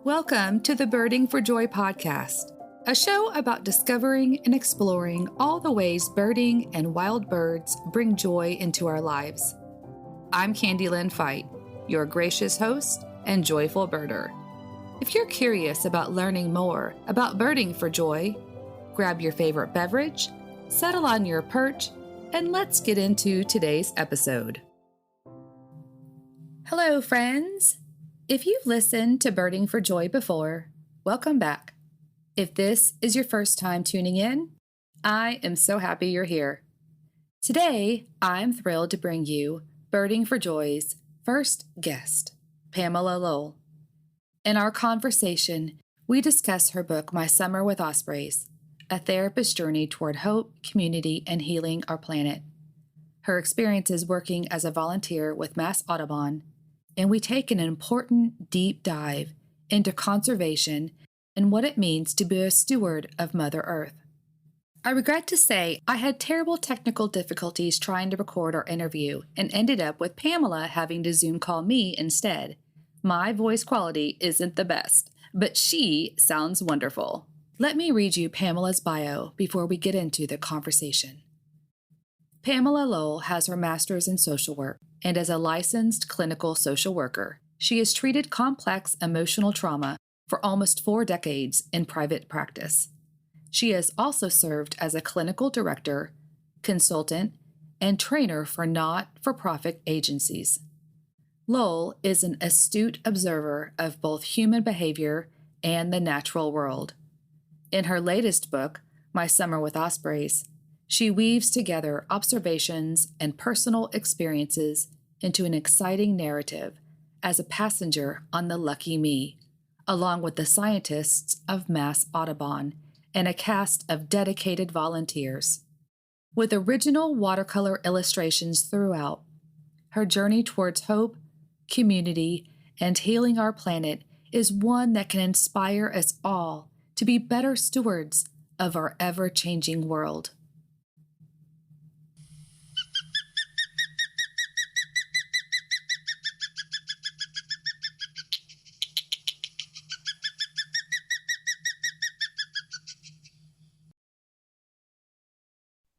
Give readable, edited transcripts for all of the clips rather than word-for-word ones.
Welcome to the Birding for Joy podcast, a show about discovering and exploring all the ways birding and wild birds bring joy into our lives. I'm Candi Lynn Fite, your gracious host and joyful birder. If you're curious about learning more about birding for joy, grab your favorite beverage, settle on your perch, and let's get into today's episode. Hello, friends. If you've listened to Birding for Joy before, welcome back. If this is your first time tuning in, I am so happy you're here. Today, I'm thrilled to bring you Birding for Joy's first guest, Pamela Lowell. In our conversation, we discuss her book, My Summer with Ospreys, a therapist's journey toward hope, community, and healing our planet. Her experiences working as a volunteer with Mass Audubon, and we take an important deep dive into conservation and what it means to be a steward of Mother Earth. I regret to say I had terrible technical difficulties trying to record our interview and ended up with Pamela having to Zoom call me instead. My voice quality isn't the best, but she sounds wonderful. Let me read you Pamela's bio before we get into the conversation. Pamela Lowell has her master's in social work and as a licensed clinical social worker. She has treated complex emotional trauma for almost 4 decades in private practice. She has also served as a clinical director, consultant, and trainer for not-for-profit agencies. Lowell is an astute observer of both human behavior and the natural world. In her latest book, My Summer with Ospreys, she weaves together observations and personal experiences into an exciting narrative as a passenger on the Lucky Me, along with the scientists of Mass Audubon and a cast of dedicated volunteers. With original watercolor illustrations throughout, her journey towards hope, community, and healing our planet is one that can inspire us all to be better stewards of our ever-changing world.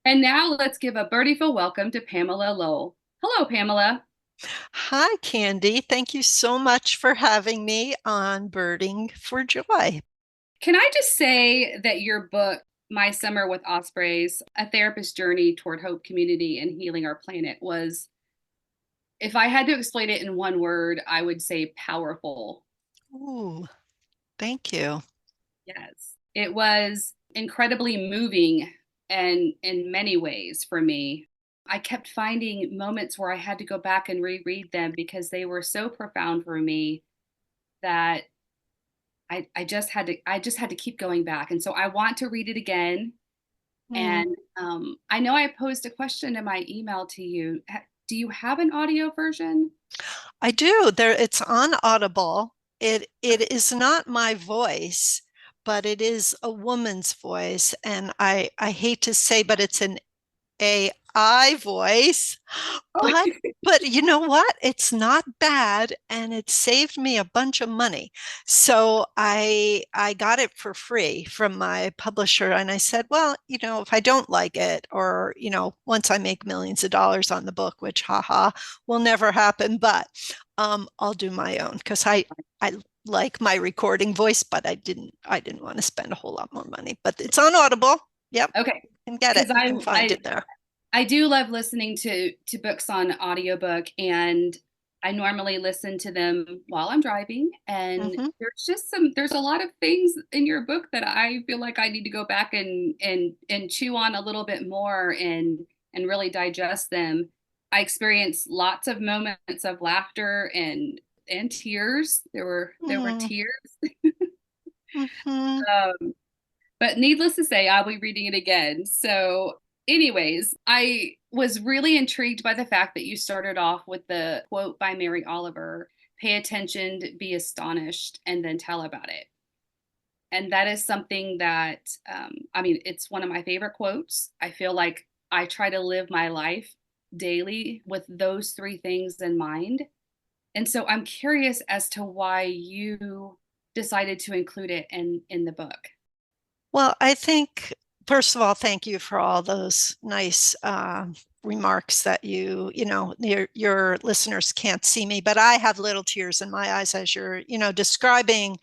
And now let's give a birdie-ful welcome to Pamela Lowell. Hello, Pamela. Hi, Candi. Thank you so much for having me on Birding for Joy. Can I just say that your book, My Summer with Ospreys, A Therapist's Journey Toward Hope, Community, and Healing Our Planet was, if I had to explain it in one word, I would say powerful. Ooh, thank you. Yes. It was incredibly moving and in many ways for me. I kept finding moments where I had to go back and reread them because they were so profound for me that I just had to keep going back. And so I want to read it again. And I know I posed a question in my email to you. Do you have an audio version? I do. It's on Audible. It is not my voice, but it is a woman's voice. And I hate to say, but it's an AI voice. But you know what? It's not bad, and it saved me a bunch of money. So I got it for free from my publisher, and I said, well, if I don't like it, or once I make millions of dollars on the book, which haha will never happen, but I'll do my own because I like my recording voice, but I didn't want to spend a whole lot more money. But it's on Audible. Yep. Okay. You can get it. You can find it there. I do love listening to books on audiobook, and I normally listen to them while I'm driving. And there's a lot of things in your book that I feel like I need to go back and chew on a little bit more and really digest them. I experienced lots of moments of laughter and tears. There were tears. But needless to say, I'll be reading it again. So anyways, I was really intrigued by the fact that you started off with the quote by Mary Oliver, pay attention, be astonished, and then tell about it. And that is something that, it's one of my favorite quotes. I feel like I try to live my life daily with those 3 things in mind. And so I'm curious as to why you decided to include it in the book? Well, I think, first of all, thank you for all those nice remarks that your listeners can't see me, but I have little tears in my eyes as you're, describing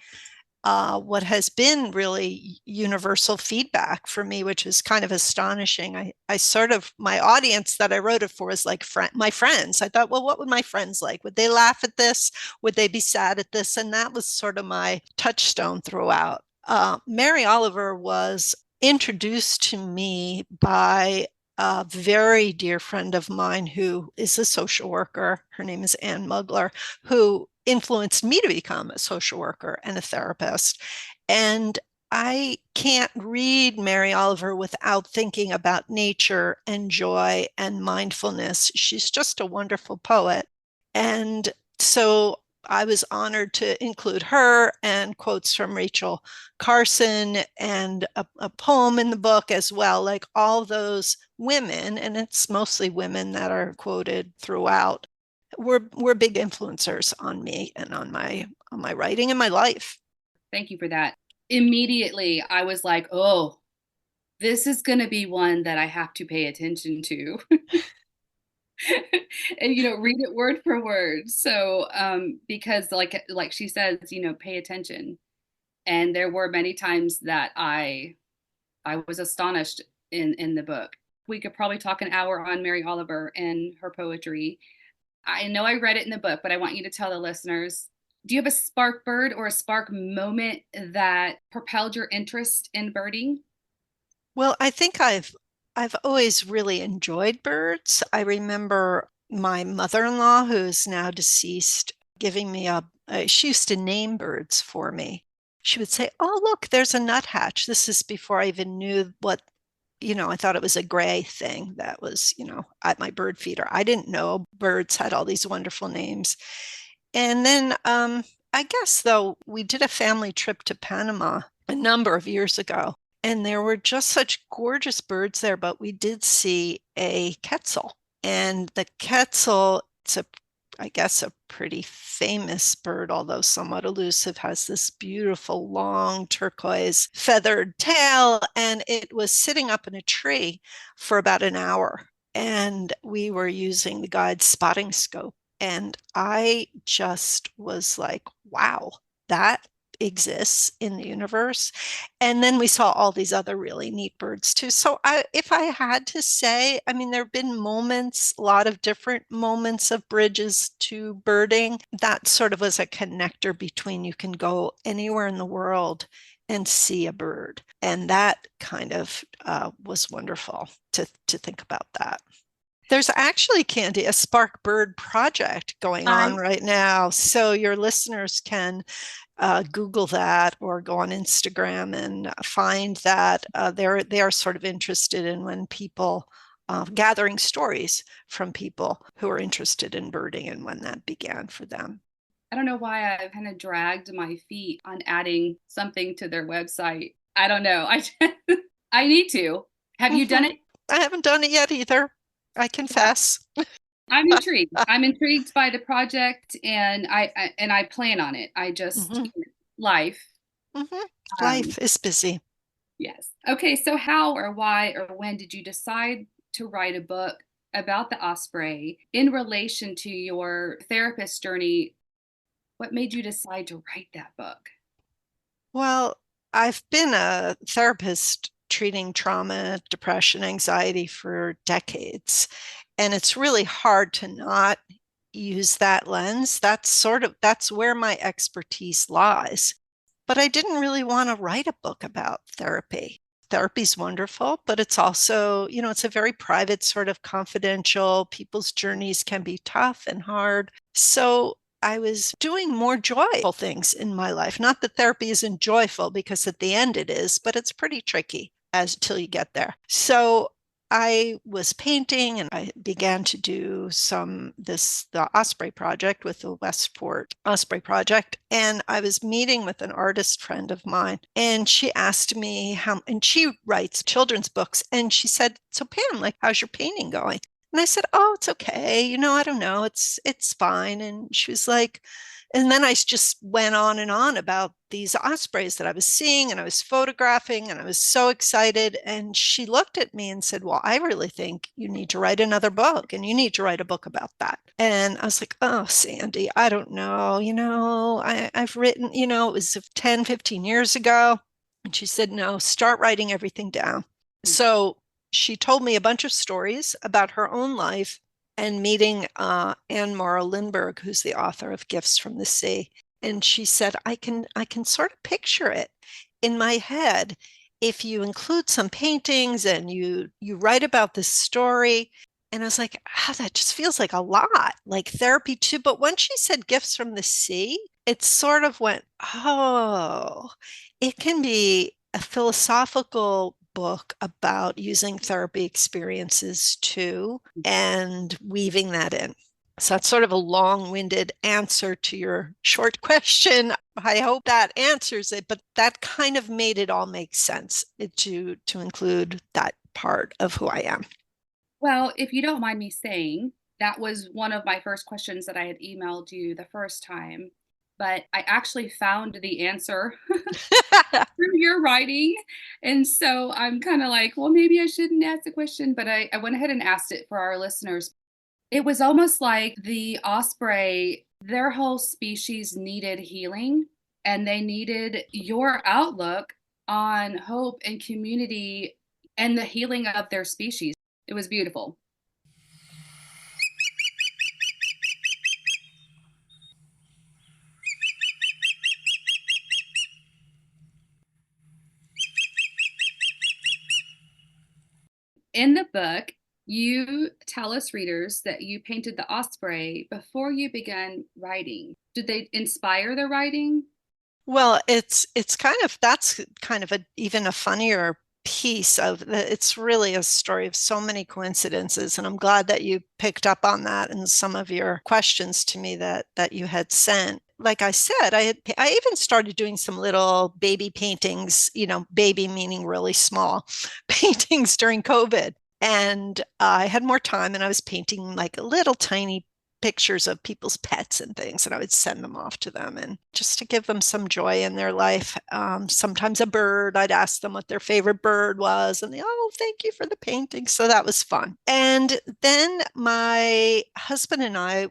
what has been really universal feedback for me, which is kind of astonishing. I sort of, my audience that I wrote it for is like my friends. I thought, well, what would my friends like? Would they laugh at this? Would they be sad at this? And that was sort of my touchstone throughout. Mary Oliver was introduced to me by a very dear friend of mine who is a social worker. Her name is Ann Mugler, who influenced me to become a social worker and a therapist. And I can't read Mary Oliver without thinking about nature and joy and mindfulness. She's just a wonderful poet. And so I was honored to include her and quotes from Rachel Carson and a poem in the book as well. Like all those women, and it's mostly women that are quoted throughout, were big influencers on me and on my writing and my life. Thank you for that. Immediately, I was like, oh, this is going to be one that I have to pay attention to. And read it word for word. So because like she says, pay attention. And there were many times that I was astonished in the book. We could probably talk an hour on Mary Oliver and her poetry. I know I read it in the book, but I want you to tell the listeners, do you have a spark bird or a spark moment that propelled your interest in birding? Well, I think I've always really enjoyed birds. I remember my mother-in-law, who's now deceased, giving me she used to name birds for me. She would say, "Oh, look, there's a nuthatch." This is before I even knew what, I thought it was a gray thing that was, at my bird feeder. I didn't know birds had all these wonderful names. And then I guess, though, we did a family trip to Panama a number of years ago, and there were just such gorgeous birds there, but we did see a quetzal. And the quetzal, I guess, a pretty famous bird, although somewhat elusive, has this beautiful long turquoise feathered tail, and it was sitting up in a tree for about an hour. And we were using the guide's spotting scope. And I just was like, wow, that exists in the universe. And then we saw all these other really neat birds too. So if I had to say, I mean, there have been moments, a lot of different moments of bridges to birding. That sort of was a connector between you can go anywhere in the world and see a bird. And that kind of was wonderful to think about that. There's actually, Candi, a Spark Bird project going on right now. So your listeners can Google that or go on Instagram and find that they are sort of interested in when people gathering stories from people who are interested in birding and when that began for them. I don't know why I've kind of dragged my feet on adding something to their website. I don't know. I need to. Have you done it? I haven't done it yet either. I confess. I'm intrigued. I'm intrigued by the project, and I plan on it. I just life. Life is busy. Yes. Okay. So how or why or when did you decide to write a book about the osprey in relation to your therapist journey? What made you decide to write that book? Well, I've been a therapist treating trauma, depression, anxiety for decades. And it's really hard to not use that lens. That's where my expertise lies. But I didn't really want to write a book about therapy. Therapy's wonderful, but it's also, it's a very private, sort of confidential. People's journeys can be tough and hard. So I was doing more joyful things in my life. Not that therapy isn't joyful, because at the end it is, but it's pretty tricky till you get there. So I was painting and I began to do the Osprey project with the Westport Osprey project. And I was meeting with an artist friend of mine, and she asked me and she writes children's books. And she said, "So Pam, like, how's your painting going?" And I said, "Oh, it's okay. I don't know. It's fine." And she was like, And then I just went on and on about these ospreys that I was seeing and I was photographing, and I was so excited. And she looked at me and said, well, I really think you need to write another book, and you need to write a book about that. And I was like, oh, Sandy, I don't know. I've written, it was 10, 15 years ago. And she said, no, start writing everything down. So she told me a bunch of stories about her own life and meeting Anne Morrow Lindbergh, who's the author of Gifts from the Sea. And she said, I can sort of picture it in my head. If you include some paintings and you write about this story. And I was like, that just feels like a lot, like therapy too. But when she said Gifts from the Sea, it sort of went, oh, it can be a philosophical book about using therapy experiences too, and weaving that in. So that's sort of a long-winded answer to your short question. I hope that answers it, but that kind of made it all make sense to include that part of who I am. Well, if you don't mind me saying, that was one of my first questions that I had emailed you the first time, but I actually found the answer through your writing. And so I'm kind of like, well, maybe I shouldn't ask the question, but I went ahead and asked it for our listeners. It was almost like the osprey, their whole species needed healing, and they needed your outlook on hope and community and the healing of their species. It was beautiful. In the book, you tell us readers that you painted the osprey before you began writing. Did they inspire the writing? Well, that's kind of even a funnier piece of it's really a story of so many coincidences, and I'm glad that you picked up on that in some of your questions to me that you had sent. Like I said, I even started doing some little baby paintings, baby meaning really small paintings during COVID. And I had more time, and I was painting like a little tiny pictures of people's pets and things, and I would send them off to them, and just to give them some joy in their life. Sometimes a bird, I'd ask them what their favorite bird was, and they, oh, thank you for the painting. So that was fun. And then my husband and I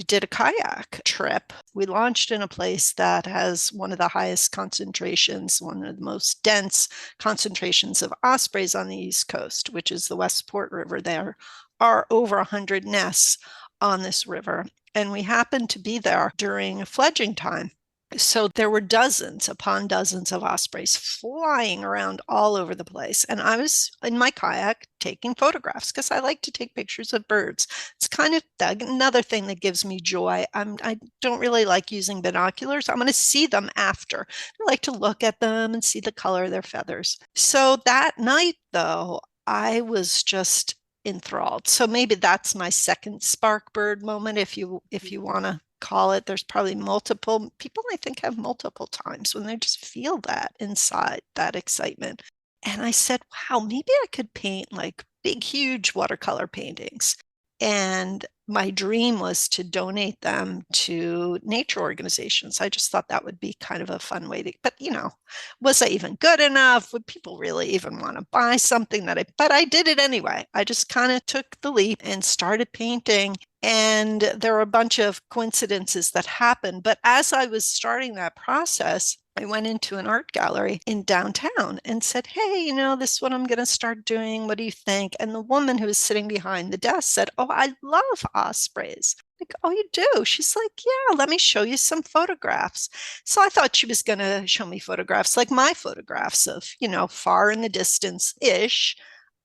did a kayak trip. We launched in a place that has one of the highest concentrations, one of the most dense concentrations of ospreys on the East Coast, which is the Westport River. There are over 100 nests on this river. And we happened to be there during fledging time. So there were dozens upon dozens of ospreys flying around all over the place. And I was in my kayak taking photographs because I like to take pictures of birds. It's kind of another thing that gives me joy. I don't really like using binoculars. I'm going to see them after. I like to look at them and see the color of their feathers. So that night, though, I was just enthralled. So maybe that's my second spark bird moment, if you want to call it. There's probably multiple people, I think, have multiple times when they just feel that inside, that excitement. And I said, wow, maybe I could paint like big, huge watercolor paintings. And my dream was to donate them to nature organizations. I just thought that would be kind of a fun way to, but was I even good enough? Would people really even want to buy something but I did it anyway. I just kind of took the leap and started painting. And there were a bunch of coincidences that happened. But as I was starting that process, I went into an art gallery in downtown and said, hey, this is what I'm going to start doing. What do you think? And the woman who was sitting behind the desk said, oh, I love ospreys. Like, oh, you do? She's like, yeah, let me show you some photographs. So I thought she was going to show me photographs like my photographs of, far in the distance-ish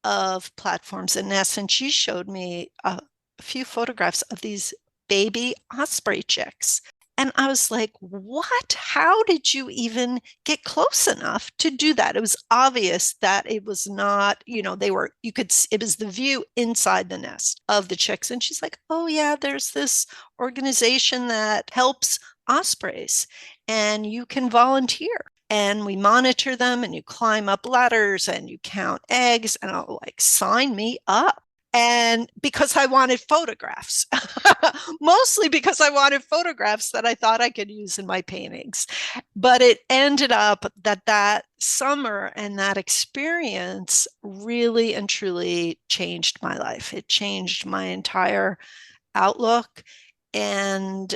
of platforms and nests. And she showed me a few photographs of these baby osprey chicks. And I was like, what? How did you even get close enough to do that? It was obvious that it was not, it was the view inside the nest of the chicks. And she's like, oh yeah, there's this organization that helps ospreys and you can volunteer. And we monitor them, and you climb up ladders and you count eggs, and I'll like, sign me up. And because I wanted photographs, mostly because I wanted photographs that I thought I could use in my paintings. But it ended up that summer and that experience really and truly changed my life. It changed my entire outlook. And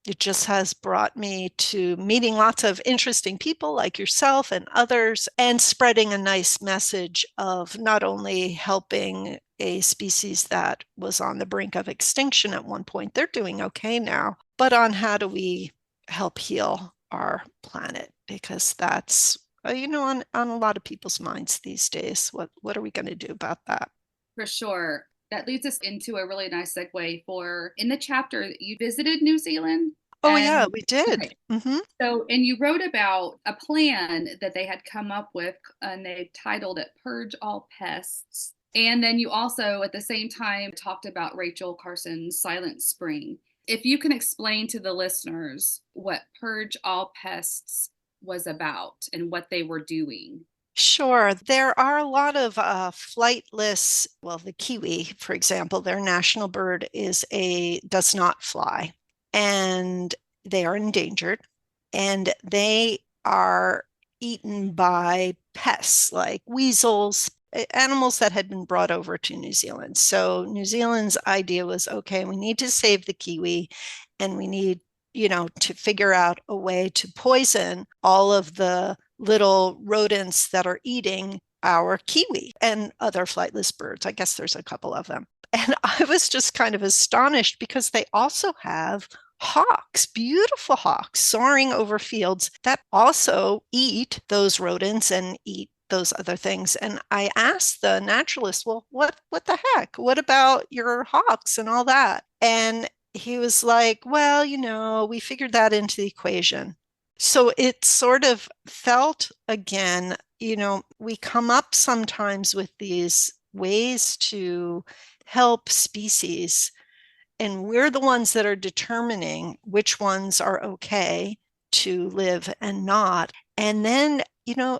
it just has brought me to meeting lots of interesting people like yourself and others, and spreading a nice message of not only helping a species that was on the brink of extinction at one point, they're doing okay now, but on how do we help heal our planet, because that's on a lot of people's minds these days. What are we going to do about that? For sure. That leads us into a really nice segue for in the chapter you visited New Zealand. Oh yeah, And we did. right. Mm-hmm. So, and you wrote about a plan that they had come up with, and they titled it Purge All Pests. And then you also, at the same time, talked about Rachel Carson's Silent Spring. If you can explain to the listeners what Purge All Pests was about and what they were doing. Sure. There are a lot of flightless, well, the kiwi, for example, their national bird does not fly, and they are endangered, and they are eaten by pests like weasels, animals that had been brought over to New Zealand. So New Zealand's idea was, okay, we need to save the kiwi, and we need, to figure out a way to poison all of the little rodents that are eating our kiwi and other flightless birds. I guess there's a couple of them. And I was just kind of astonished because they also have hawks, beautiful hawks soaring over fields that also eat those rodents and eat those other things. And I asked the naturalist, well, what the heck? What about your hawks and all that? And he was like, well, we figured that into the equation. So it sort of felt again, we come up sometimes with these ways to help species, and we're the ones that are determining which ones are okay to live and not. And then,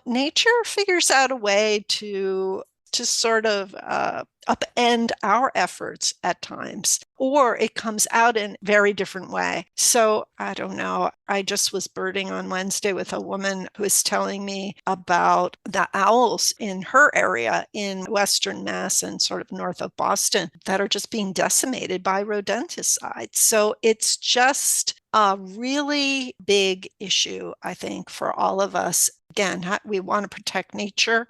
nature figures out a way to sort of upend our efforts at times, or it comes out in a very different way. So I don't know. I just was birding on Wednesday with a woman who was telling me about the owls in her area in Western Mass and sort of north of Boston that are just being decimated by rodenticides. So it's just a really big issue, I think, for all of us. Again, we want to protect nature,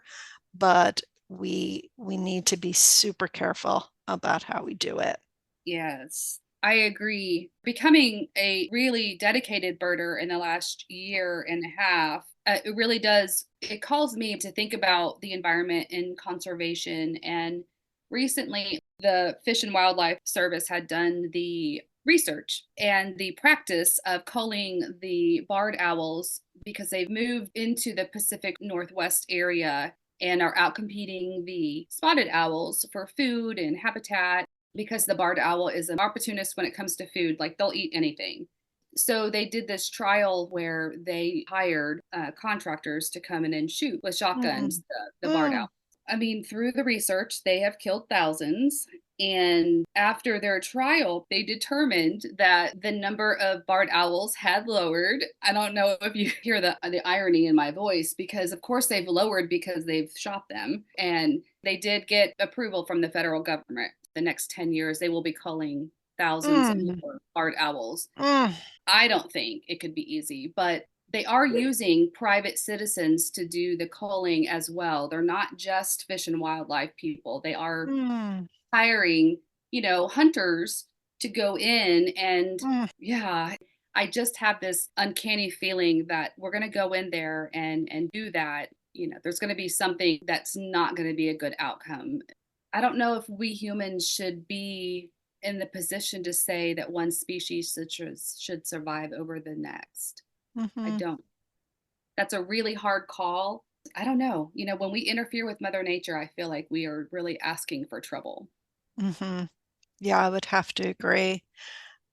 but we need to be super careful about how we do it. Yes, I agree. Becoming a really dedicated birder in the last year and a half, it really does. It calls me to think about the environment and conservation. And recently, the Fish and Wildlife Service had done the research and the practice of culling the barred owls because they've moved into the Pacific Northwest area and are outcompeting the spotted owls for food and habitat, because the barred owl is an opportunist when it comes to food. Like, they'll eat anything. So they did this trial where they hired contractors to come in and shoot with shotguns the barred owl. I mean, through the research, they have killed thousands. And after their trial, they determined that the number of barred owls had lowered. I don't know if you hear the irony in my voice, because of course they've lowered because they've shot them. And they did get approval from the federal government. The next 10 years, they will be culling thousands more barred owls. I don't think it could be easy, but they are using private citizens to do the culling as well. They're not just fish and wildlife people. They are hiring, hunters to go in. And yeah, I just have this uncanny feeling that we're going to go in there and do that. There's going to be something that's not going to be a good outcome. I don't know if we humans should be in the position to say that one species should survive over the next. I don't. That's a really hard call. I don't know. When we interfere with Mother Nature, I feel like we are really asking for trouble. Yeah, I would have to agree.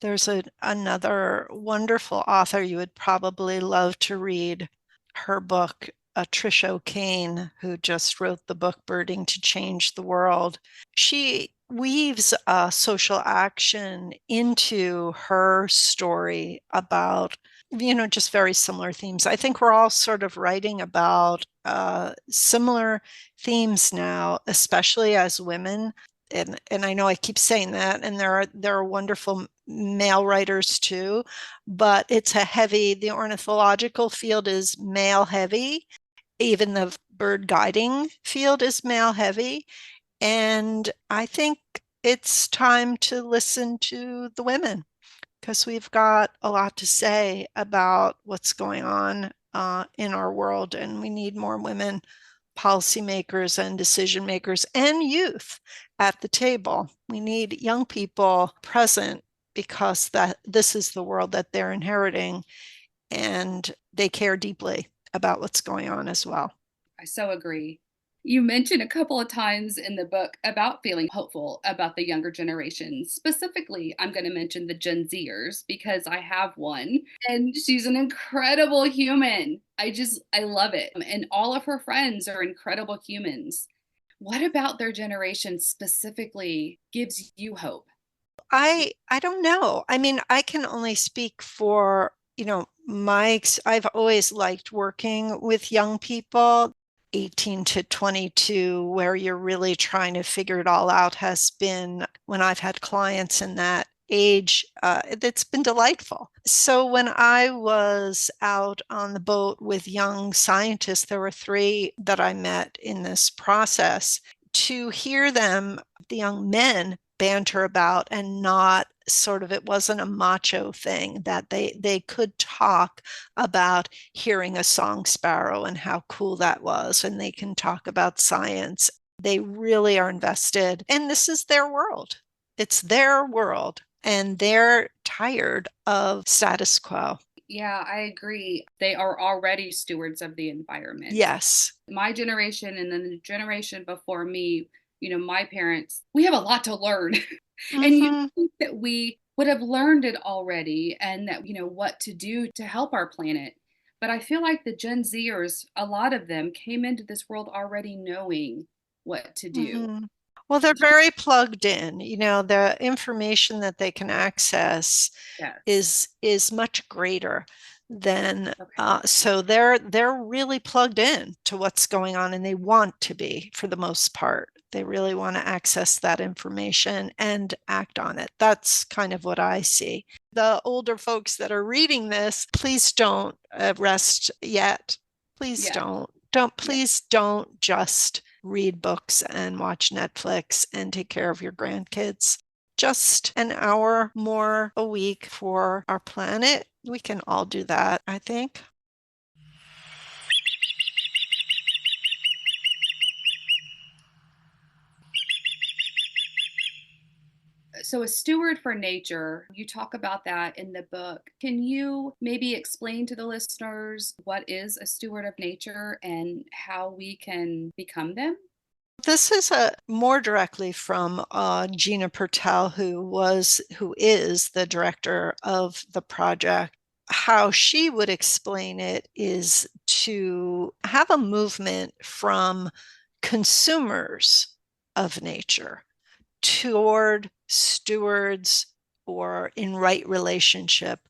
There's another wonderful author you would probably love to read her book. Tricia O'Kane, who just wrote the book Birding to Change the World. She weaves social action into her story about, just very similar themes. I think we're all sort of writing about similar themes now, especially as women. And I know I keep saying that, and there are wonderful male writers too, but the ornithological field is male heavy. Even the bird guiding field is male heavy. And I think it's time to listen to the women because we've got a lot to say about what's going on in our world, and we need more women policymakers and decision makers and youth at the table. We need young people present because this is the world that they're inheriting, and they care deeply about what's going on as well. I so agree. You mentioned a couple of times in the book about feeling hopeful about the younger generation. Specifically, I'm going to mention the Gen Zers because I have one and she's an incredible human. I love it. And all of her friends are incredible humans. What about their generation specifically gives you hope? I don't know. I mean, I can only speak for, I've always liked working with young people. 18 to 22, where you're really trying to figure it all out, has been when I've had clients in that age. It's been delightful. So when I was out on the boat with young scientists, there were 3 that I met in this process. To hear them, the young men, banter about, and not sort of, it wasn't a macho thing, that they could talk about hearing a song sparrow and how cool that was, and they can talk about science. They really are invested, and this is their world. It's their world, and they're tired of status quo. Yeah, I agree. They are already stewards of the environment. Yes. My generation and then the generation before me, my parents, we have a lot to learn. And you think that we would have learned it already and that, what to do to help our planet. But I feel like the Gen Zers, a lot of them came into this world already knowing what to do. Mm-hmm. Well, they're very plugged in. The information that they can access Yes. is much greater than Okay. so they're really plugged in to what's going on, and they want to be, for the most part. They really want to access that information and act on it. That's kind of what I see. The older folks that are reading this, please don't rest yet. Please Yeah. please don't just read books and watch Netflix and take care of your grandkids. Just an hour more a week for our planet. We can all do that, I think. So, a steward for nature, you talk about that in the book. Can you maybe explain to the listeners what is a steward of nature and how we can become them? This is a more directly from Gina Pertel, who is the director of the project. How she would explain it is to have a movement from consumers of nature toward stewards, or in right relationship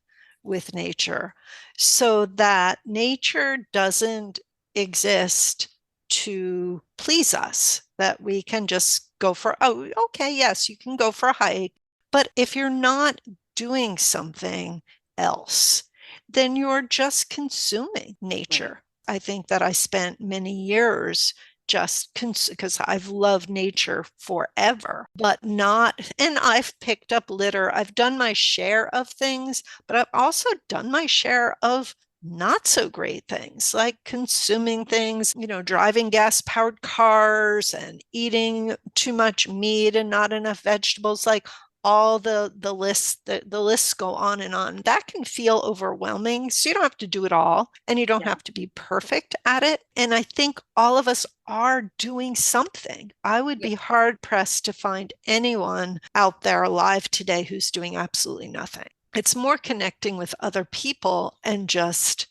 with nature, so that nature doesn't exist to please us, that we can just go for, oh, okay, yes, you can go for a hike. But if you're not doing something else, then you're just consuming nature. Right. I think that I spent many years just because I've loved nature forever, but not, and I've picked up litter. I've done my share of things, but I've also done my share of not so great things, like consuming things, driving gas powered cars and eating too much meat and not enough vegetables. Like all the lists go on and on. That can feel overwhelming. So you don't have to do it all, and you don't have to be perfect at it. And I think all of us are doing something. I would be hard pressed to find anyone out there alive today who's doing absolutely nothing. It's more connecting with other people and just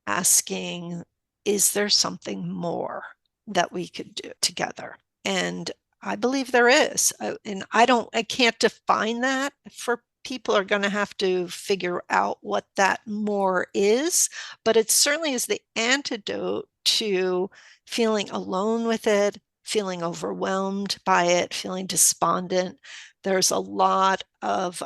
asking is there something more that we could do together? And I believe there is. And I can't define that. For people are going to have to figure out what that more is, but it certainly is the antidote to feeling alone with it, feeling overwhelmed by it, feeling despondent. There's a lot of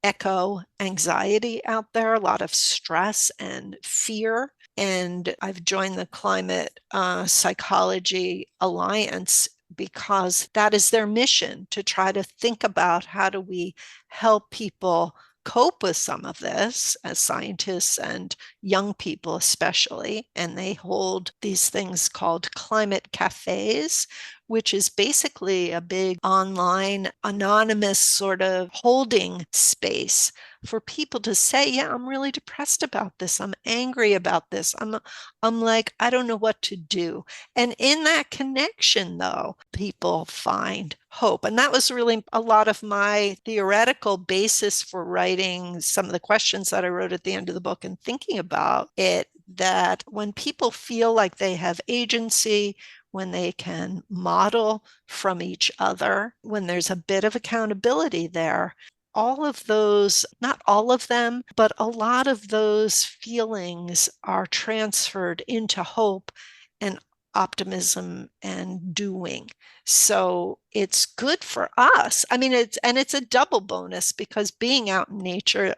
echo anxiety out there, a lot of stress and fear. And I've joined the Climate Psychology Alliance because that is their mission, to try to think about how do we help people cope with some of this as scientists and young people especially. And they hold these things called climate cafes, which is basically a big online anonymous sort of holding space for people to say, yeah, I'm really depressed about this. I'm angry about this. I'm like, I don't know what to do. And in that connection, though, people find hope. And that was really a lot of my theoretical basis for writing some of the questions that I wrote at the end of the book and thinking about it, that when people feel like they have agency, when they can model from each other, when there's a bit of accountability there, all of those, not all of them, but a lot of those feelings are transferred into hope and optimism and doing. So it's good for us. I mean, it's a double bonus because being out in nature,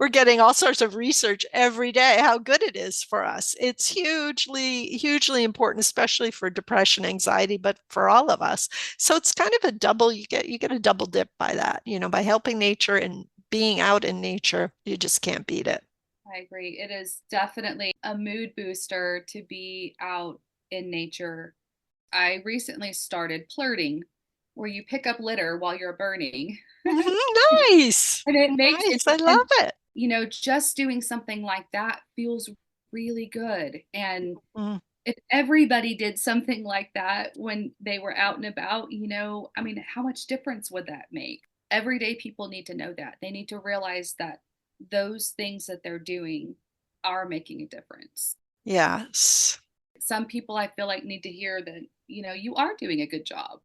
we're getting all sorts of research every day how good it is for us. It's hugely important, especially for depression, anxiety, but for all of us. So it's kind of a double, you get a double dip by that, by helping nature and being out in nature, you just can't beat it. I agree. It is definitely a mood booster to be out in nature. I recently started plurting, where you pick up litter while you're burning. Nice. And it makes it, Nice. I love it. Just doing something like that feels really good. And Mm. if everybody did something like that when they were out and about, how much difference would that make? Everyday people need to know that. They need to realize that those things that they're doing are making a difference. Yes. Some people I feel like need to hear that, you are doing a good job.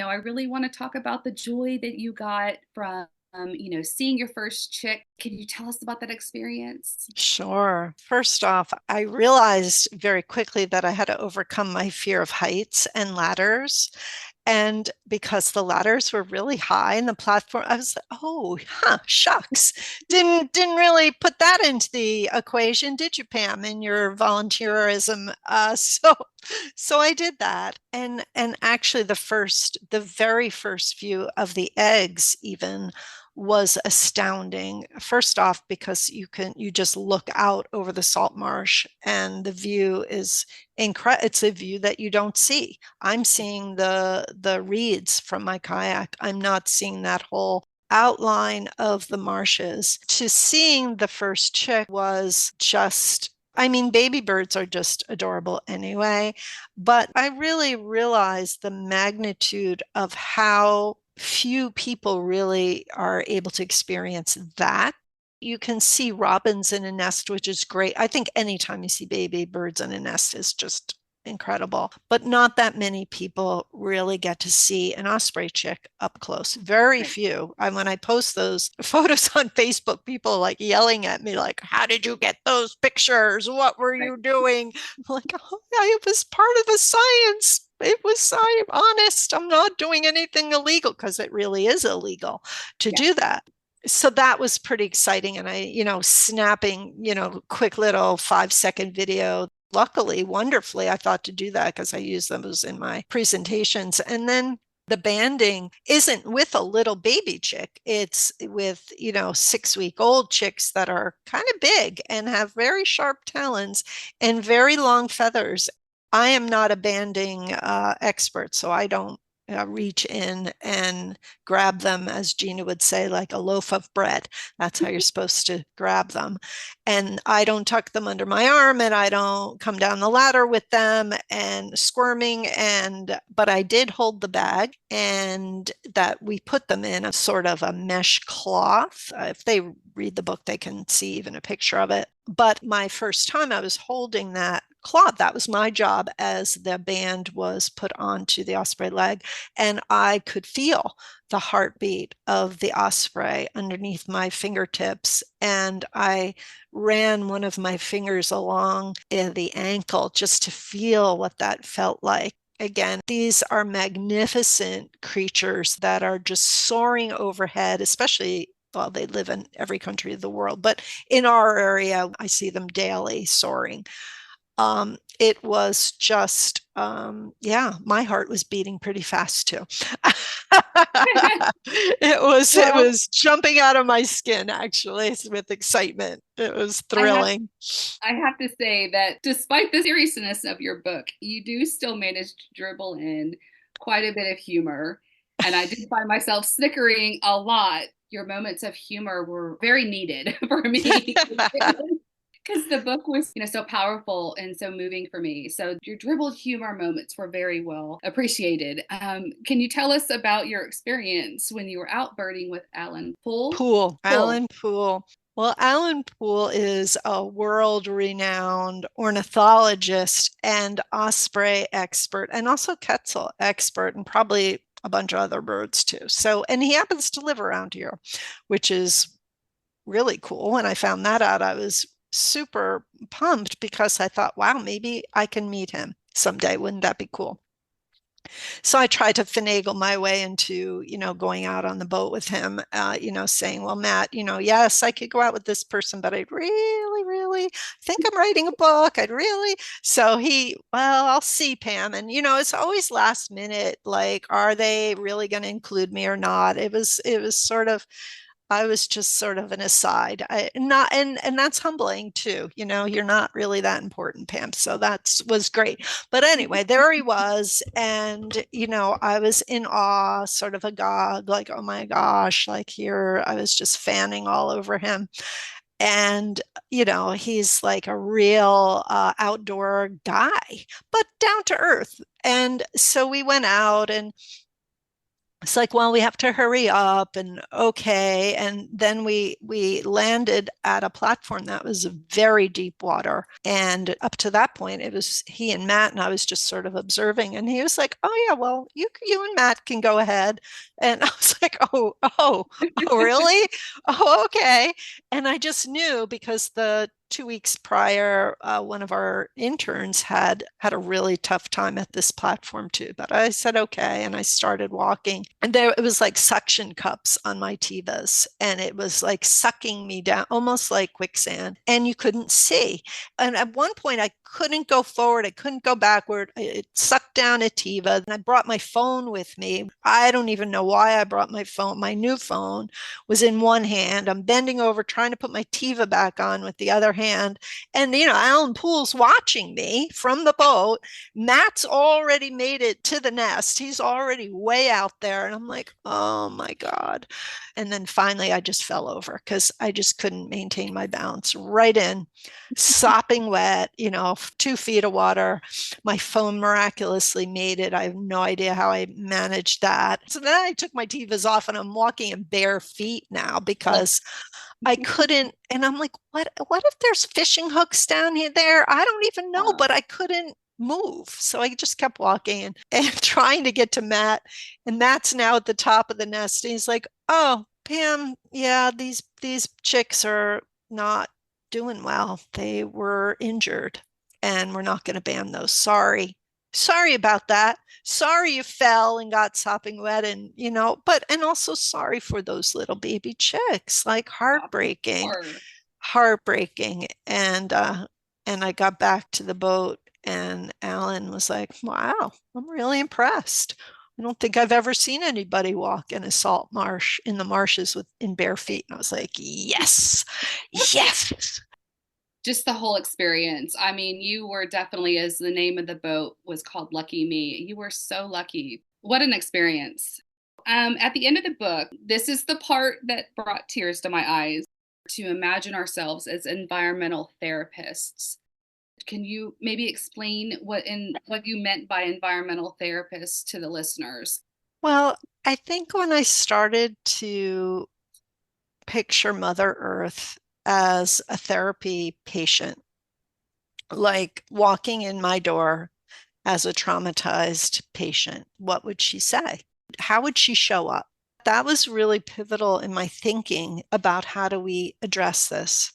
I really want to talk about the joy that you got from, seeing your first chick. Can you tell us about that experience? Sure. First off, I realized very quickly that I had to overcome my fear of heights and ladders. And because the ladders were really high and the platform, I was like, oh, shucks. Didn't really put that into the equation, did you, Pam, in your volunteerism? So I did that. And actually the very first view of the eggs even was astounding. First off, because you just look out over the salt marsh and the view is incredible. It's a view that you don't see. I'm seeing the reeds from my kayak. I'm not seeing that whole outline of the marshes. To seeing the first chick was just, I mean, baby birds are just adorable anyway, but I really realized the magnitude of how few people really are able to experience that. You can see robins in a nest, which is great. I think anytime you see baby birds in a nest is just incredible, but not that many people really get to see an osprey chick up close. Very few. When I post those photos on Facebook, people like yelling at me like, how did you get those pictures? What were you doing? I'm like, oh, yeah, it was part of the science. I'm honest. I'm not doing anything illegal, because it really is illegal to do that. So that was pretty exciting. And snapping, quick little 5-second video. Luckily, wonderfully, I thought to do that because I use those in my presentations. And then the banding isn't with a little baby chick. It's with, 6-week-old chicks that are kind of big and have very sharp talons and very long feathers. I am not a banding expert, so I don't reach in and grab them, as Gina would say, like a loaf of bread. That's how you're supposed to grab them. And I don't tuck them under my arm, and I don't come down the ladder with them and squirming. But I did hold the bag, and that we put them in a sort of a mesh cloth. If they read the book, they can see even a picture of it. But my first time I was holding that cloth, that was my job as the band was put onto the osprey leg. And I could feel the heartbeat of the osprey underneath my fingertips. And I ran one of my fingers along the ankle just to feel what that felt like. Again, these are magnificent creatures that are just soaring overhead, especially, well, they live in every country of the world, but in our area, I see them daily soaring. It was just, my heart was beating pretty fast too. It was jumping out of my skin, actually, with excitement. It was thrilling. I have to say that despite the seriousness of your book, you do still manage to dribble in quite a bit of humor. And I did find myself snickering a lot. Your moments of humor were very needed for me. Because the book was, so powerful and so moving for me. So your dribbled humor moments were very well appreciated. Can you tell us about your experience when you were out birding with Alan Poole? Alan Poole. Well, Alan Poole is a world-renowned ornithologist and osprey expert, and also quetzal expert, and probably a bunch of other birds too. So, and he happens to live around here, which is really cool. When I found that out, I was super pumped because I thought, wow, maybe I can meet him someday. Wouldn't that be cool? So I tried to finagle my way into, going out on the boat with him, saying, well, Matt, yes, I could go out with this person, but I'd really, really think I'm writing a book. So well, I'll see, Pam. And, it's always last minute, like, are they really going to include me or not? It was sort of, I was just sort of an aside. And that's humbling too. You're not really that important, Pam. So that was great. But anyway, there he was. And, I was in awe, sort of agog, like, oh my gosh, like here, I was just fanning all over him. And, he's like a real outdoor guy, but down to earth. And so we went out, and it's like, well, we have to hurry up, and okay. And then we landed at a platform that was very deep water. And up to that point, it was he and Matt, and I was just sort of observing. And he was like, oh yeah, well, you and Matt can go ahead. And I was like, oh, really? Oh, okay. And I just knew because the 2 weeks prior, one of our interns had a really tough time at this platform too. But I said, okay. And I started walking, and it was like suction cups on my tivas, and it was like sucking me down, almost like quicksand, and you couldn't see. And at one point I couldn't go forward. I couldn't go backward. It sucked down a tiva, and I brought my phone with me. I don't even know why I brought my phone. My new phone was in one hand. I'm bending over trying to put my tiva back on with the other hand. And, Alan Poole's watching me from the boat. Matt's already made it to the nest. He's already way out there. And I'm like, oh my God. And then finally I just fell over because I just couldn't maintain my balance. Right in, sopping wet, 2 feet of water. My phone miraculously made it. I have no idea how I managed that. So then I took my tivas off, and I'm walking in bare feet now because I couldn't. And I'm like, what if there's fishing hooks down here there? I don't even know, but I couldn't move. So I just kept walking and trying to get to Matt. And Matt's now at the top of the nest. And he's like, oh, Pam, yeah, these chicks are not doing well. They were injured, and we're not going to ban those. Sorry about that. Sorry you fell and got sopping wet, and and also sorry for those little baby chicks. Like heartbreaking. And I got back to the boat, and Alan was like, wow, I'm really impressed. I don't think I've ever seen anybody walk in a salt marsh, in the marshes, in bare feet. And I was like, yes. Just the whole experience. I mean, you were definitely, as the name of the boat was called, Lucky Me. You were so lucky. What an experience. At the end of the book, this is the part that brought tears to my eyes, to imagine ourselves as environmental therapists. Can you maybe explain what you meant by environmental therapists to the listeners? Well, I think when I started to picture Mother Earth as a therapy patient, like walking in my door as a traumatized patient, what would she say? How would she show up? That was really pivotal in my thinking about how do we address this.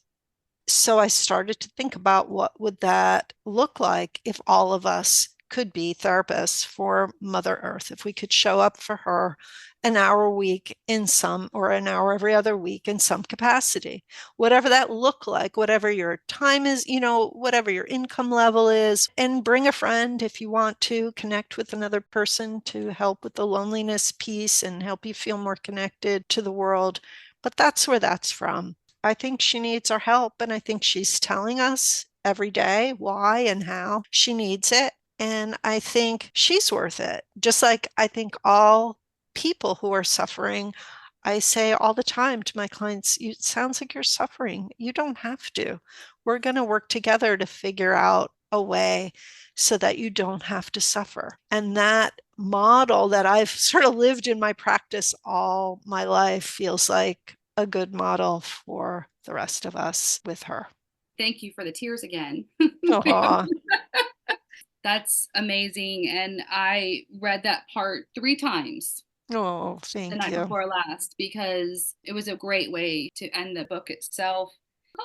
So I started to think about what would that look like if all of us could be therapists for Mother Earth, if we could show up for her an hour a week in some, or an hour every other week in some capacity, whatever that look like, whatever your time is, whatever your income level is, and bring a friend if you want to connect with another person to help with the loneliness piece and help you feel more connected to the world. But that's where that's from. I think she needs our help, and I think she's telling us every day why and how she needs it. And I think she's worth it. Just like I think all people who are suffering, I say all the time to my clients, it sounds like you're suffering. You don't have to. We're going to work together to figure out a way so that you don't have to suffer. And that model that I've sort of lived in my practice all my life feels like a good model for the rest of us with her. Thank you for the tears again. Aww. That's amazing. And I read that part 3 times Oh, the thank night you. before last because it was a great way to end the book itself.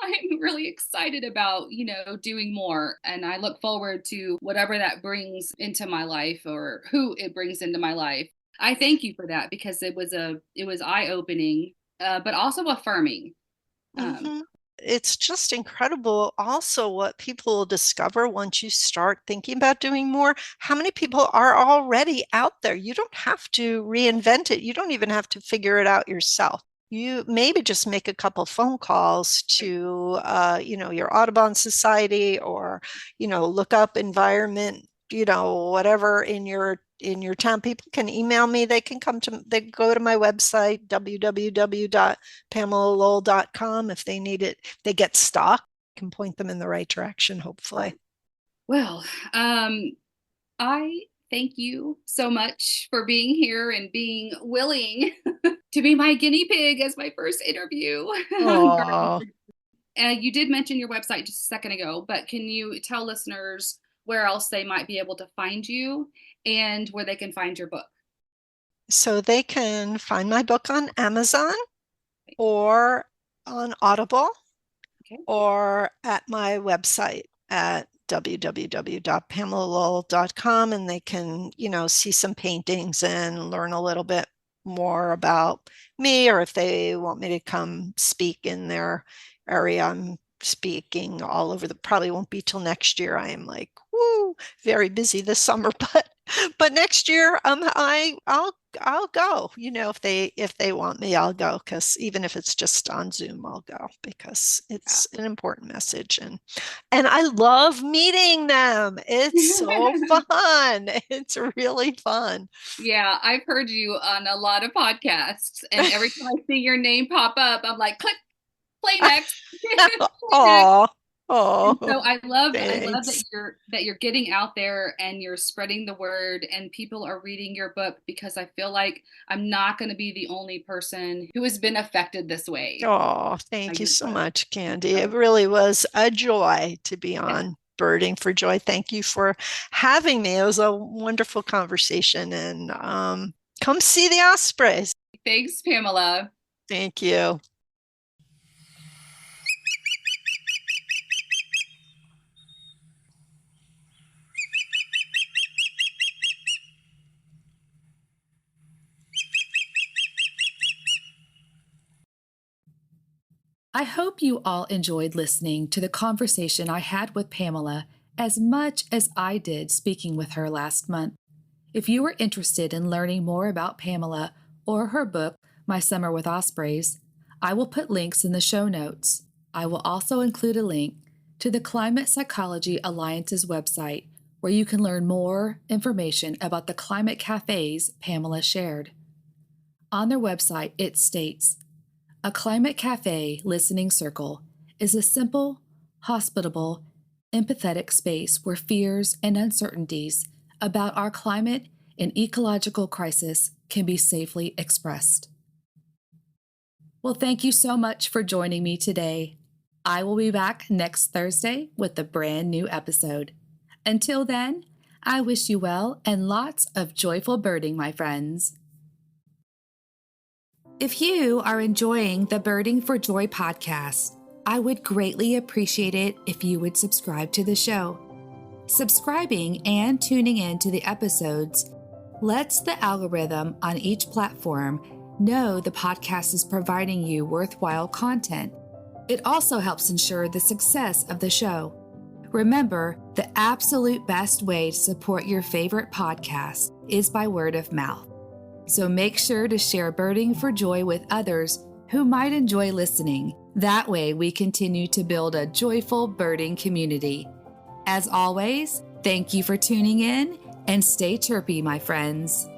I'm really excited about, doing more. And I look forward to whatever that brings into my life or who it brings into my life. I thank you for that because it was eye-opening, but also affirming. Um, Mm-hmm. It's just incredible also what people will discover once you start thinking about doing more. How many people are already out there? You don't have to reinvent it. You don't even have to figure it out yourself. You maybe just make a couple phone calls to, your Audubon Society, or, look up environment, whatever in your town. People can email me. They can they go to my website, www.pamelalowell.com. If they need it, they get stuck, I can point them in the right direction, hopefully. well, I thank you so much for being here and being willing to be my guinea pig as my first interview. Oh, You did mention your website just a second ago, but can you tell listeners where else they might be able to find you and where they can find your book? so they can find my book on Amazon or on Audible, Okay. or at my website at www.pamelalowell.com, and they can, see some paintings and learn a little bit more about me, or if they want me to come speak in their area. I'm speaking all over probably won't be till next year. I am like, woo, very busy this summer, but next year, I'll go. If they want me, I'll go, because even if it's just on Zoom, I'll go because it's an important message, and I love meeting them. It's so fun. It's really fun. Yeah, I've heard you on a lot of podcasts, and every time I see your name pop up, I'm like, click, play next, play next. Oh, And oh, so I love thanks. that you're getting out there and you're spreading the word and people are reading your book, because I feel like I'm not going to be the only person who has been affected this way Oh, by thank you your so book. much, Candi. It So, really was a joy to be yeah. on Birding for Joy. Thank you for having me. It was a wonderful conversation, and come see the Ospreys. Thanks, Pamela. Thank you. I hope you all enjoyed listening to the conversation I had with Pamela as much as I did speaking with her last month. If you are interested in learning more about Pamela or her book, My Summer with Ospreys, I will put links in the show notes. I will also include a link to the Climate Psychology Alliance's website, where you can learn more information about the climate cafes Pamela shared. On their website, it states, "A climate cafe listening circle is a simple, hospitable, empathetic space where fears and uncertainties about our climate and ecological crisis can be safely expressed." Well, thank you so much for joining me today. I will be back next Thursday with a brand new episode. Until then, I wish you well and lots of joyful birding, my friends. If you are enjoying the Birding for Joy podcast, I would greatly appreciate it if you would subscribe to the show. Subscribing and tuning in to the episodes lets the algorithm on each platform know the podcast is providing you worthwhile content. It also helps ensure the success of the show. Remember, the absolute best way to support your favorite podcast is by word of mouth. So make sure to share Birding for Joy with others who might enjoy listening. That way we continue to build a joyful birding community. As always, thank you for tuning in and stay chirpy, my friends.